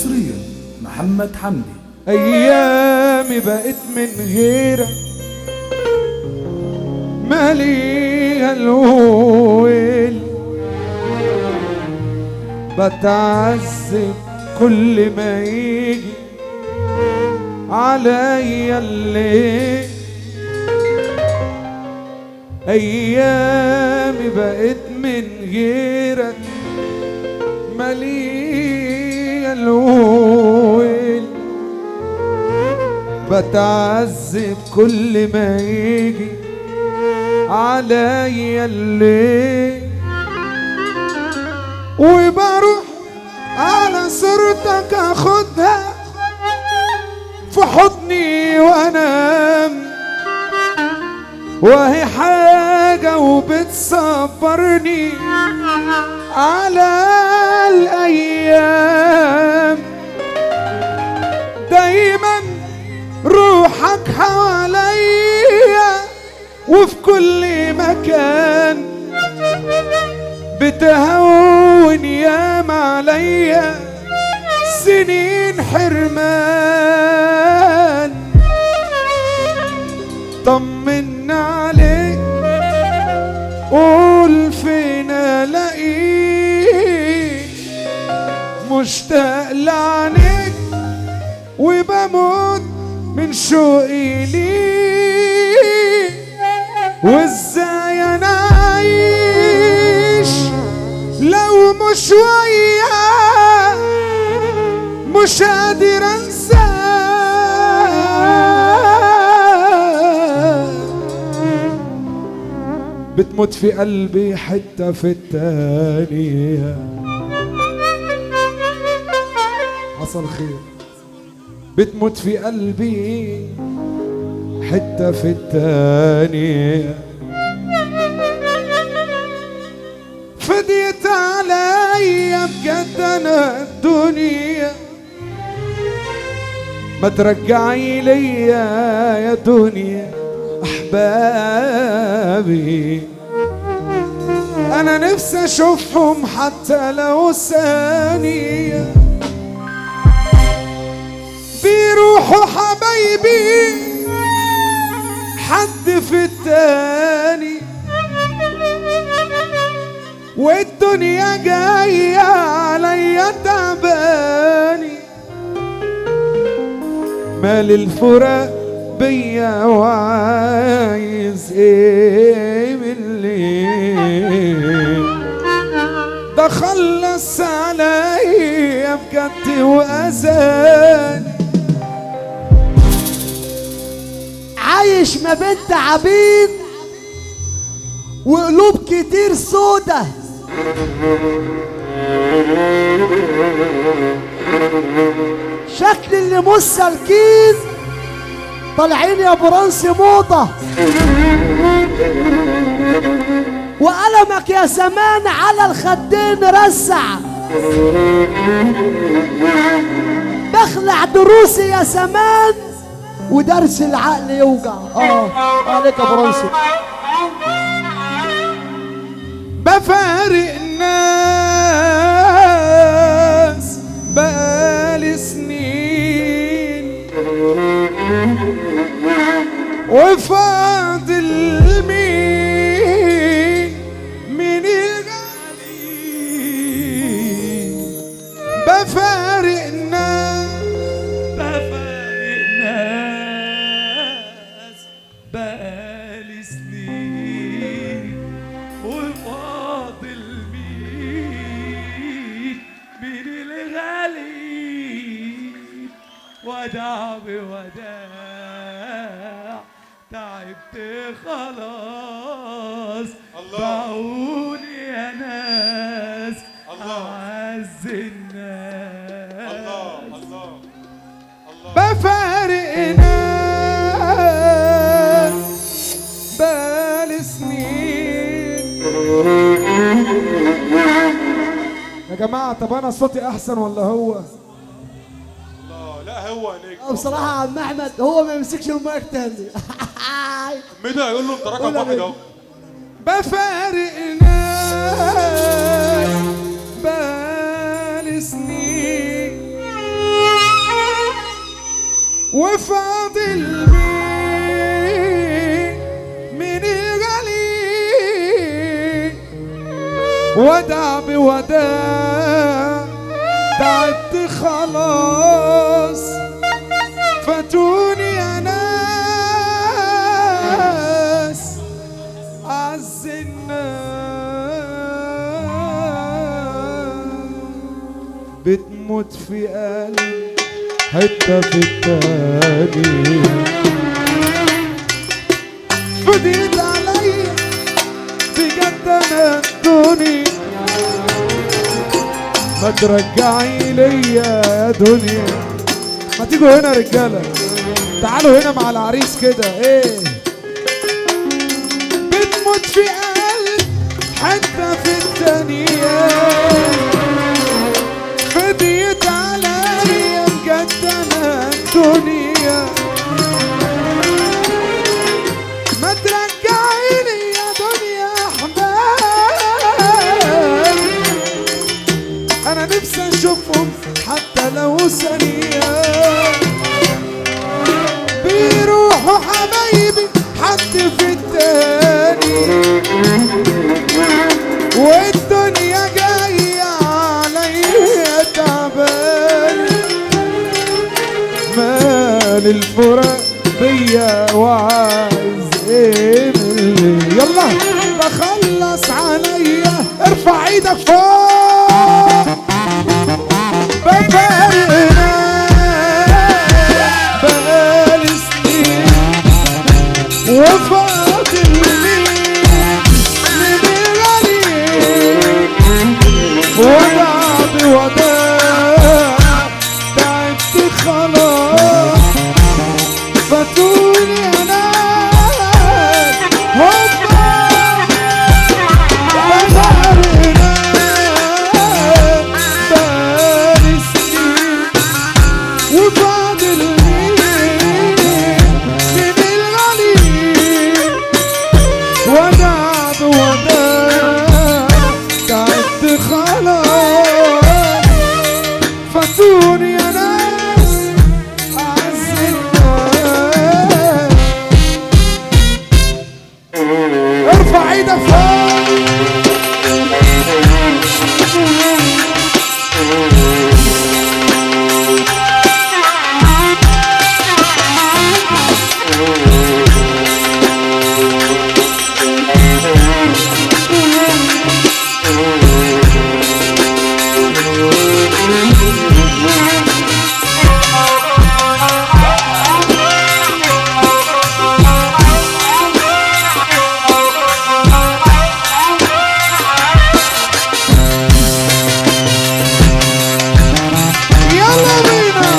حصريا محمد حمدي. ايامي بقت من غيرك ماليها الويل، بتعذب كل ما يجي عليا الليل. ايامي بقت من غيرك ماليها الويل، بتعذب كل ما يجي عليا الليل. وبروح على صورتك اخدها في حضني وانام، وهي حاجة وبتصبرني على الأيام. دايما روحك حواليا وفي كل مكان، بتهون ياما عليا سنين حرمان. طمنا عليك قول فين الاقيك، مشتاق لعنيك وبموت من شوقي ليك. وازاي انا اعيش لو مش وياك، مش قادر انساك. بتموت في قلبي حتة في التانية. حصل خير. بتموت في قلبي حتة في التانية. فديت عليا بجد انا الدنيا، ما ترجعي ليا يا دنيا احبابي. انا نفسي اشوفهم حتى لو ثانية، بيروحوا حبايبي حد في التاني، والدنيا جاية عليا تعباني. مال الفراق بيا وعايز ايه من الليل، ده خلص عليا بجد واذاني. عايش ما بين تعابين وقلوب كتير سودة، شكل اللي مش سالكين طالعين يا برنس موضة، وقلمك يا زمان على الخدين رسع. بخلع دروسي يا زمان ودرس العقل يوجع. عليك يا برنسي. بفارق الناس بقالي سنين، وفاضل مين من الغالي. بفارق الناس بقالي سنين، وفاضل مين من الغالي. وداع بوداع تعبت خلاص، باعوني يا ناس أعز الناس. بفارق ناس بقالي سنين. يا جماعة طب أنا صوتي أحسن ولا هو؟ لا هو هناك بصراحة يا عم أحمد هو ما يمسكش المايك تاني. مدى هيقول له انت رقم واحد اهو. بفارق ناس بقالي سنين، وفاضل مين من الغالي ودع بوداع تعبت خلاص فاتوني يا ناس أعز الناس بتموت في قلبي حتة في التاني فضيت عليا بجد انا الدنيا ما ترجعي ليا يا دنيا. ما تيجوا هنا رجاله تعالوا هنا مع العريس كده ايه. بتموت في قلب حتة في التانية فضيت عليا بجد انا الدنيا ما ترجعي لي يا دنيا احباب انا نفسي اشوفهم حتى لو ثانية بيروحوا حبايبي حد في التاني والدنيا جاية عليا تعبان مال الفراق بيا وعايز ايه مني يلا بخلص عليا ارفع ايدك فوق بفرقنا بقالي سنين وفاضل مين من الغالي ودع بوداع تعبت خلاص فاتوني يا ناس هوبا بفرقنا بقالي سنين وفاضل مين من الغالي ودع بوداع تعبت خلاص فاتوني يا ناس أعز الناس ارفع ايدك فوق يلا بينا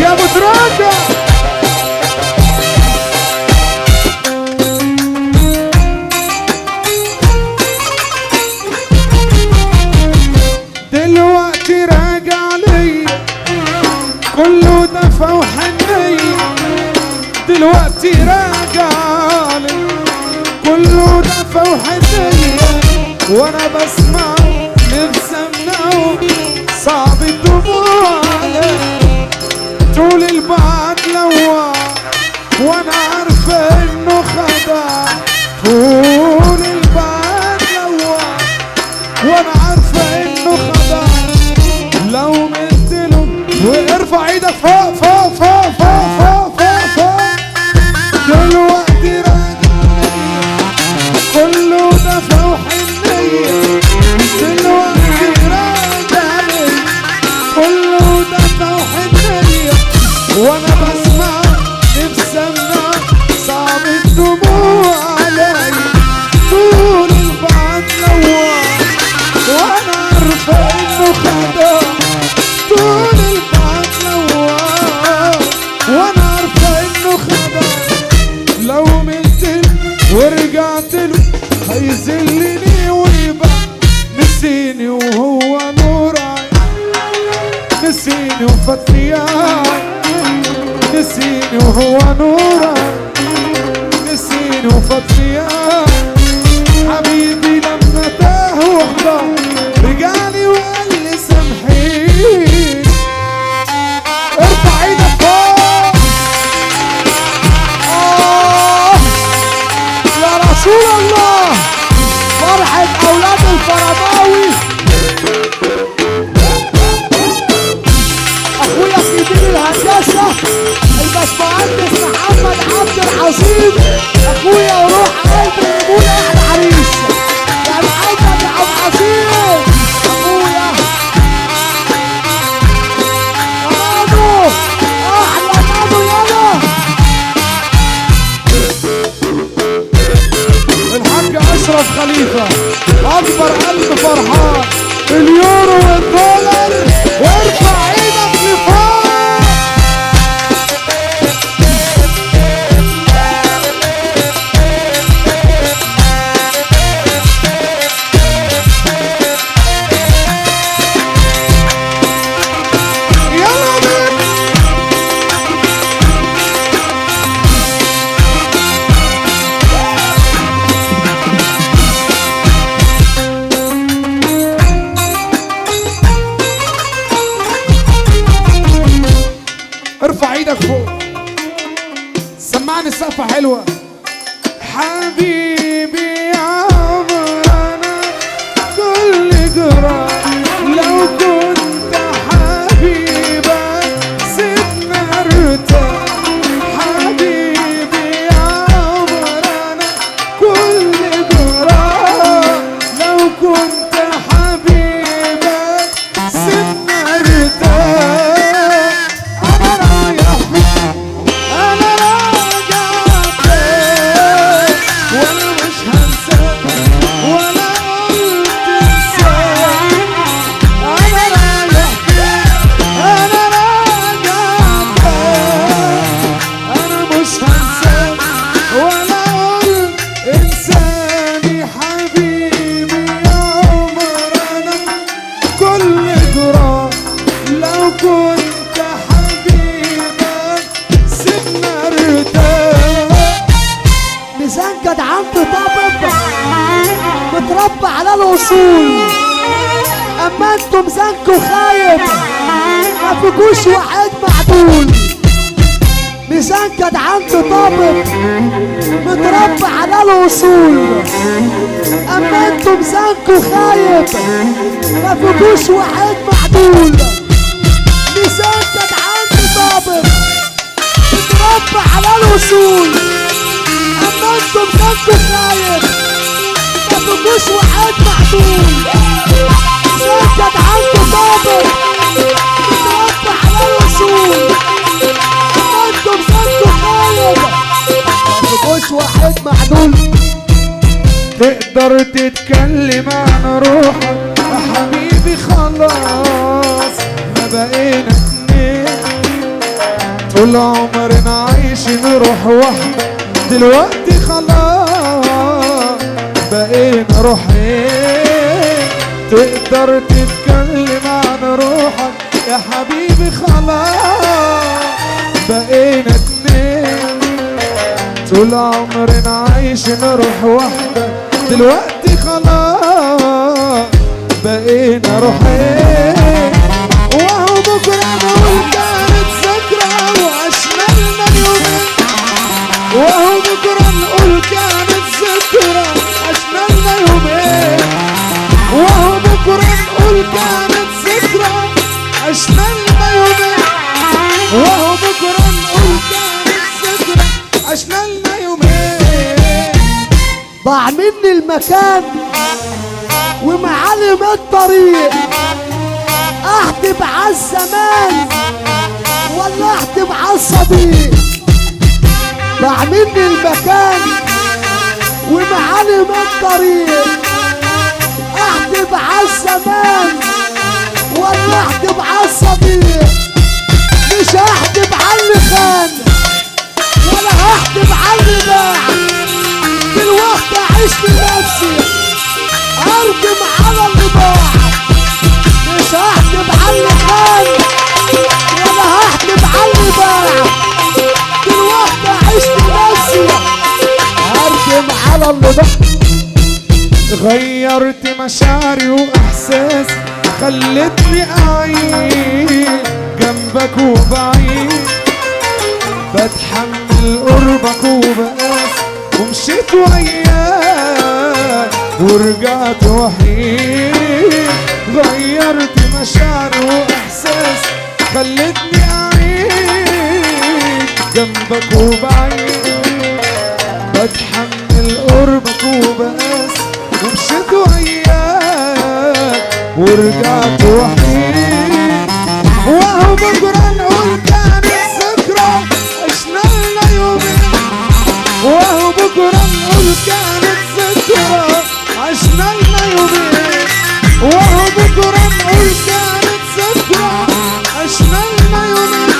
يا ابو تراجع دلوقتي راجع لي كله دفى وحنية دلوقتي راجع لي كله دفى وحنية وانا بسمع نفسي امنعه صعب الدموع عليه طول البعد لوع وانا عارفه انه خدع طول البعد لوع وانا عارفه انه خدع لو مدله وارفع ايدك فوق فوق فوق فوق فوق فوق فوق دلوقتي راجع كله دفى وحنية دلوقتي راجع كله دفى وحنية وانا بسمع نفسي امنع صعب الدموع علي نسيني وفتيان، نسيني وهو نورك، نسيني وفتيان. حبيبي لما تاه وحضر رجعني وقال لي سامحيني. ارفع ايدك فوق. يا رسول الله، فرحة أولاد الفرماوي. أخويا كبير الهندسة الباشمهندس محمد عبد العظيم، أخويا وروح قلبي يقول أحلى عريس يا محمد عبد العظيم. أخويا مانو، أحلى مانو يلا. الحاج اشرف خليفه اكبر قلب فرحان، اليورو والدولار، وارفع ايدك لفوق. يلا بينا. ارفع ايدك فوق، سمعني سقفة حلوة. حبيبي يا عمرنا كل جراح، لو كنت حبيبك سيبنا ارتاح. حبيبي يا عمرنا كل جراح، لو كنت حبيبك سيبنا ارتاح. أنا راجع بيك وأنا مش هنساك ولا قلت انساك. أنا راجع بيك، أنا راجع بيك، أنا مش هنساك ولا قلت انساني. حبيبي يا عمرنا كل جراح، لو كنت حبيبك سيبنا ارتاح. ميزان جدعان طبب متربى على الاصول، اما انتوا ميزانكوا خايب ما فيكوش واحد معدول. ميزان جدعان طبب متربى على الاصول، اما انتوا ميزانكوا خايب ما فيكوش واحد معدول. ميزان جدعان طبب متربى على الاصول، اما انتم ميزانكوا خايب ما فيكوش واحد معدول. ميزان جدعان طبب متربى على الاصول، اما انتم ميزانكوا خايب ما فيكوش واحد معدول. تقدر تتكلم عن روحك يا حبيبي، خلاص ما بقينا اتنين. طول عمرنا عايشين روح واحدة، دلوقتي خلاص بقينا روحين. تقدر تتكلم عن روحك يا حبيبي، خلاص بقينا اتنين. طول عمرنا عايشين روح واحدة، دلوقتي خلاص بقينا روحين. وهو بكرة نقول كانت ذكرى وعشنا اليومين، وهو بكرة نقول كانت ذكرى عشنا يومين، وهو بكرة نقول كانت ذكرى عشنا يومين، وهو بكرة نقول كانت ذكرى عشنا يومين. ضاع مني المكان ومعالم الطريق، احتب عالزمان ولا احتب عالصديق. ضاع مني المكان ومعالم الطريق، احتب عالزمان ولا احتب عالصديق. مش هحتب عاللي خان ولا هحتب عاللي باع، دلوقتي اعيش لنفسي ارجم على اللي ضاع. مش هحتب عاللي خان سلم على اللي ضحك. غيرت مشاعري واحساسي، خلتني اعيش جنبك وبعيد، بتحمل قربك وبقاس، ومشيت وياك ورجعت وحيد. غيرت مشاعري واحساسي، خلتني اعيش جنبك وبعيد، بتحمل قربك وبقاس، ومشيت وياك ورجعت وحيد. وهو بكرة نقول كانت ذكرى عشنا لنا يومين، وهو بكرة نقول كانت ذكرى عشنا لنا يومين، وهو بكرة نقول كانت ذكرى عشنا لنا يومين،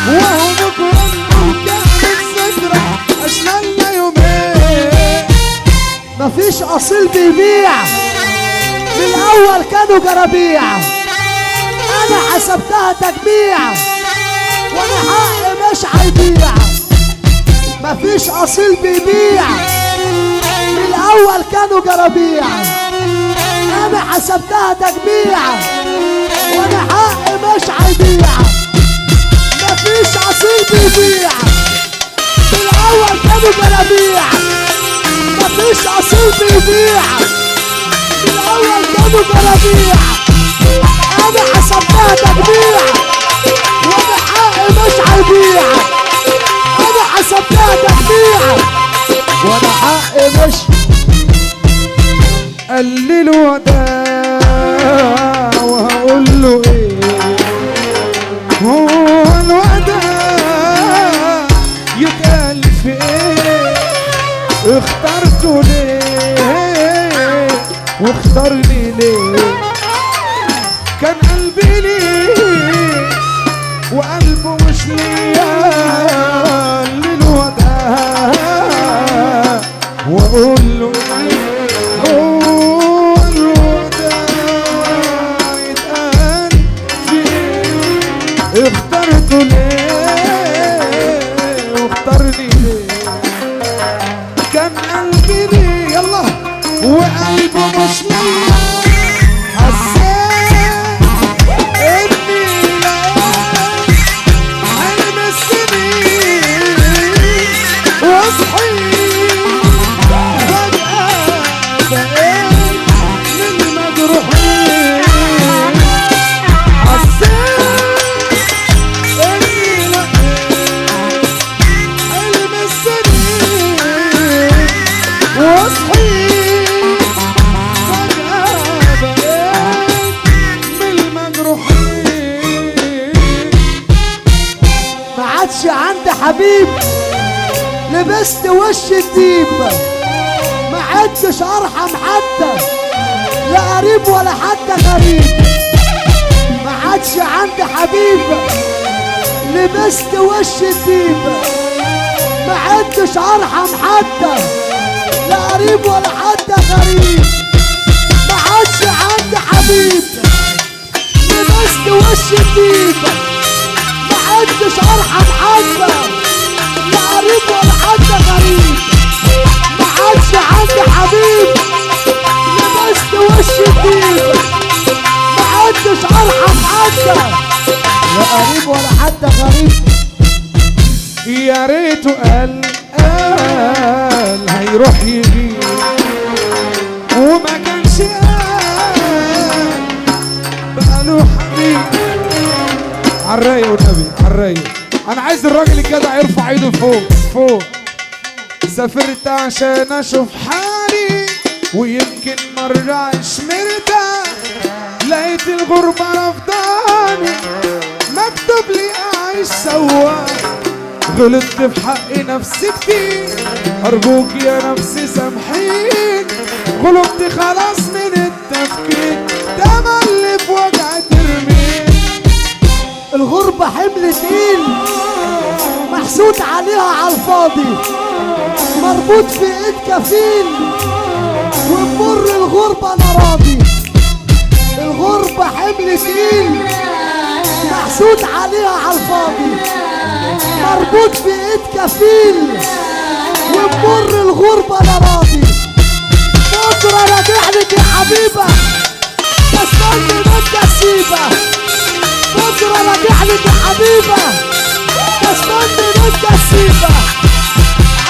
وهو بكرة نقول كانت ذكرى عشنا لنا يومين. مفيش اصيل بيبيع، من الاول كانوا جرابيع، انا حسبتها تجميع وانا حقي مش هيضيع. مفيش اصيل بيبيع، من الاول كانوا جرابيع، انا حسبتها تجميع وانا حقي مش هيضيع. مفيش اصيل بيبيع، من الاول كانوا جرابيع، مفيش اصيل بيبيع، من الاول كانوا جرابيع، انا حسبتها تجميع وانا حقي مش هيضيع. انا حسبتها تجميع وانا حقي مش. قال لي الوداع وهقول له ايه، هو الوداع يتقال في ايه؟ اخترته ليه واختارني ليه؟ كان قلبي ليه وقلبه مش ليا. قال لي الوداع واقول له ايه، هو الوداع يتقال في ايه؟ اخترته ليه واختارني ليه؟ كان قلبي ليه يلا وقلبه مش ليا. حسيت اني لقيت حلم السنين، وصحيت فجأة بقيت من المجروحين. حسيت اني لقيت حلم السنين، وصحيت فجأة بقيت من المجروحين. ما عادش عندي حبيب، لبست وش الديب، ما عدتش ارحم حتى لا قريب ولا حتى غريب. ما عادش عندي حبيب، لبست وش الديب، ما عدتش ارحم حتى لا قريب ولا حتى غريب. ما عادش عندي حبيب، لبست وش الديب، ما عدتش ارحم حتى لا قريب ولا حتى غريب. ما عادش عندي حبيب، لبست وش الديب، ما عدتش ارحم حتى لا قريب ولا حتى غريب. يا ريته قال هيروح يجي، وما كانش قال بقاله حبيب. عالرايق والنبي عالرايق. انا عايز الراجل الجدع يرفع ايده فوق فوق. سافرت عشان اشوف حالي، ويمكن مرة اعيش مرتاح، لقيت الغربة رفضاني، مكتوب لي اعيش سواح. غلطت في حق نفسي كتير، ارجوك يا نفسي سامحين. غلطت خلاص من التفكير، تملي في وجع ترمين. الغربة حمل تقيل، محسود عليها عالفاضي، مربوط في ايد كفيل، ومر الغربة انا راضي. الغربة حمل تقيل، محسود عليها عالفاضي، مربوط في ايد كفيل، وبمر الغربة انا راضي. بكرة راجع لك يا حبيبة تستني منك سيبة. بكرة راجع لك يا حبيبة تستني منك سيبة.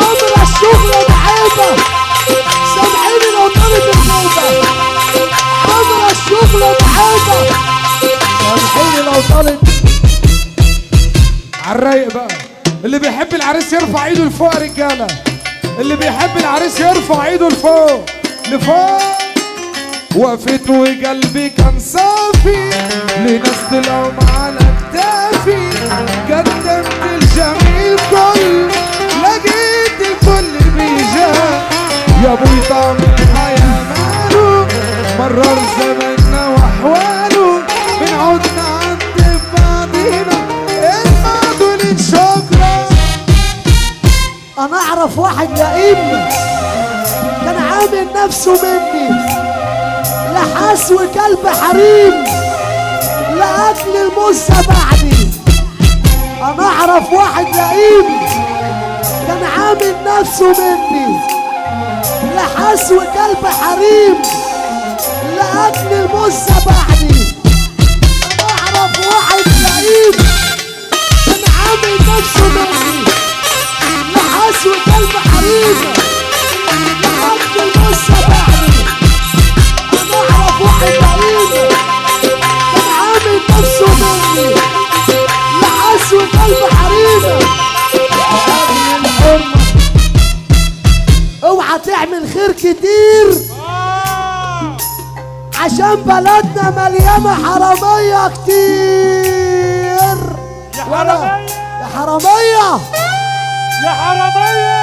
عمر الشغل معيبة سامحيني لو طلب النوبة. عمر الشغل معيبة سامحيني لو طلب. عالرايق بقى، اللي بيحب العريس يرفع ايده لفوق يا رجاله. اللي بيحب العريس يرفع ايده لفوق لفوق. وقفت وقلبي كان صافي لناس تلقوا على كتافي. قدمت الجميل كل لقيت الكل بيجاه. يا ابوي طعم الحياة ماله مرر زمننا واحواله. بنعودنا عند بعضينا المعدولين شكرا. انا اعرف واحد لئيم كان عامل نفسه مني لا حسو كلب حريم لا اكل المزة بعدي. انا اعرف واحد لئيم كان عامل نفسه مني لا حسو كلب حريم لا اكل المزة بعدي. انا اعرف واحد لئيم كان عامل نفسه مني لا حسو كلب حريم لا اكل المزة بعدي. انا اعرف واحد لئيم كان عامل نفسه مني لا حسو كلب حريم قبل الحرمة. اوعى تعمل خير كتير عشان بلدنا مليانة حرامية كتير. يا حرامية يا حرامية يا حرامية.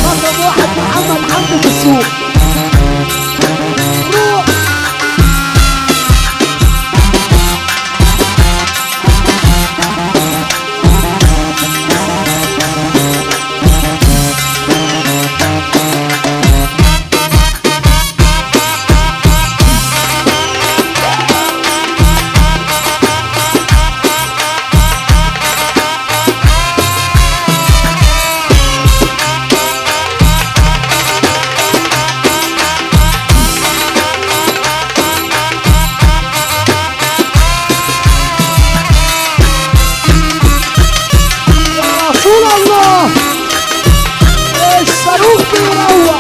رقم واحد محمد حمدي في السوق. روح الصاروخ بيروح.